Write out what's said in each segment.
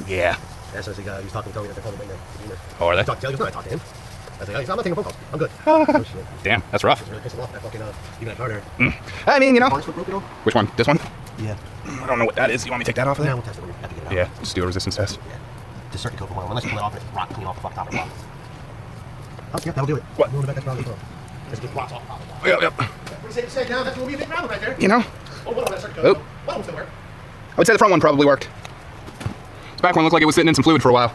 Yeah. Yeah, so he was talking to Tony that they're calling him right now. Oh, are they? I talked to him. I was like, I'm not taking phone calls. I'm good. Oh, shit. Damn, that's rough. It's really pissing off that fucking, even that car there. I mean, you know. Broken off? Which one? This one? Yeah. I don't know what that is. You want me to take that off of there? Yeah, we'll test it. We'll have to get it out. Yeah, just do a resistance test. Yeah. Just circuit code for a while. Unless you pull it off and it's rock clean off the top of the box. Oh, yeah, that'll do it. What? Move it back, that's probably cool. Just get rocks off. Yep. Pretty safe to say now, that's going to be a big problem right there. You know? Oh, what about that circuit code? Oh. One will still work. I would say the front one probably worked. The back one looked like it was sitting in some fluid for a while.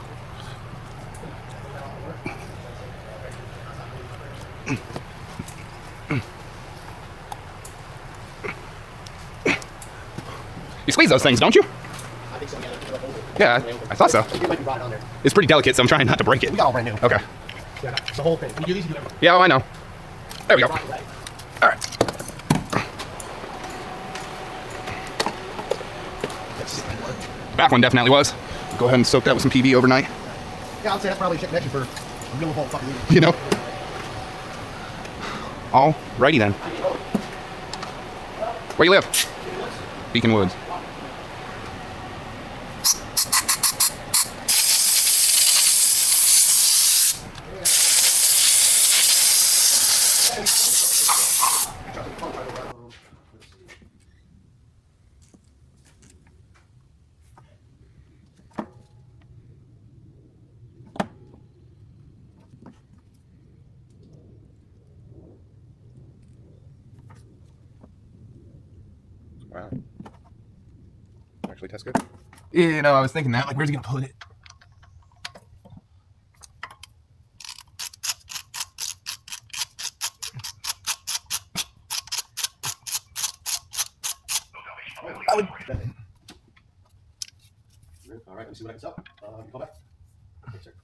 You squeeze those things, don't you? I think so, Yeah, I thought so. It might be rotted on there. It's pretty delicate, so I'm trying not to break it. We got all brand new. Okay. Yeah, the whole thing. When you do these, you do everything. Yeah, oh, I know. There we go. Right. All right. Back one definitely was. Go ahead and soak that with some PV overnight. Yeah, I'd say that's probably a shit connection for a real whole fucking lead. You know? Alrighty then. Where you live? Beacon Woods. Wow. Actually tastes good. Yeah, no, I was thinking that. Like, where's he gonna put it? All right, let me see what I can sell. You call back. Okay, sir.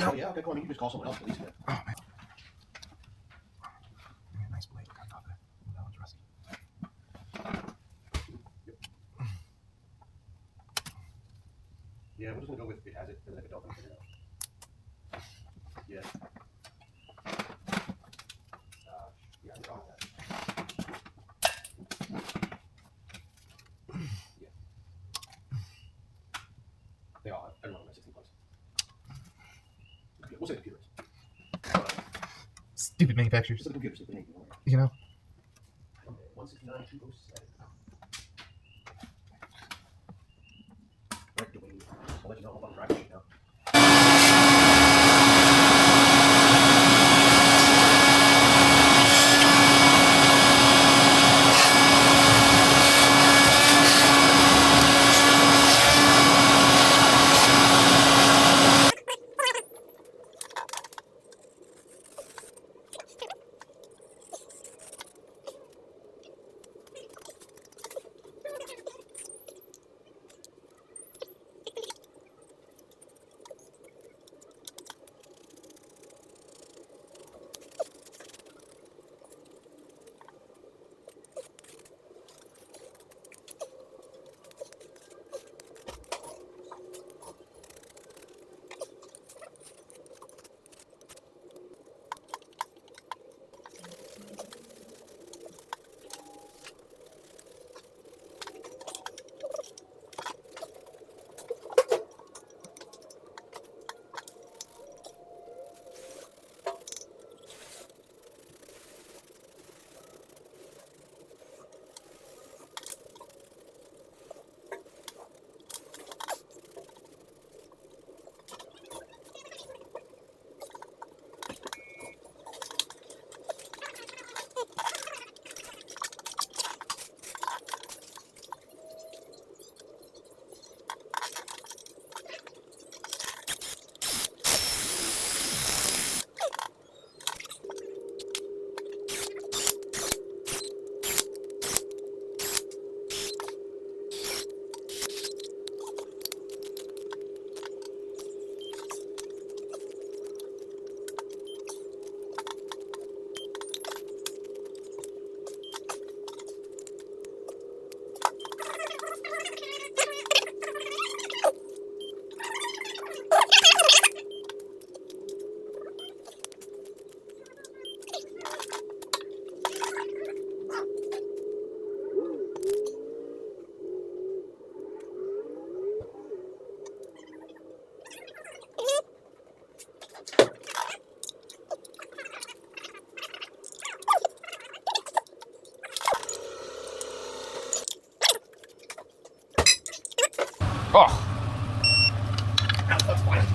Oh, yeah, okay, cool. I mean, you just call someone else at least. Oh, man. Nice blade on top of it. That one's rusty. Yeah, we're just gonna go with it has it, and then if it don't, then figure it out. Yeah. Yeah, I'm wrong with that. Yeah. They all have, everyone has 16 plugs. We'll say computers. Stupid manufacturers. Just the computers, stupid name. You know? 169, 207. Right, Dwayne. I'll let you know if I'm driving now.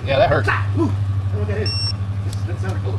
Yeah, that hurt. Ooh, look at it. That sounded cool.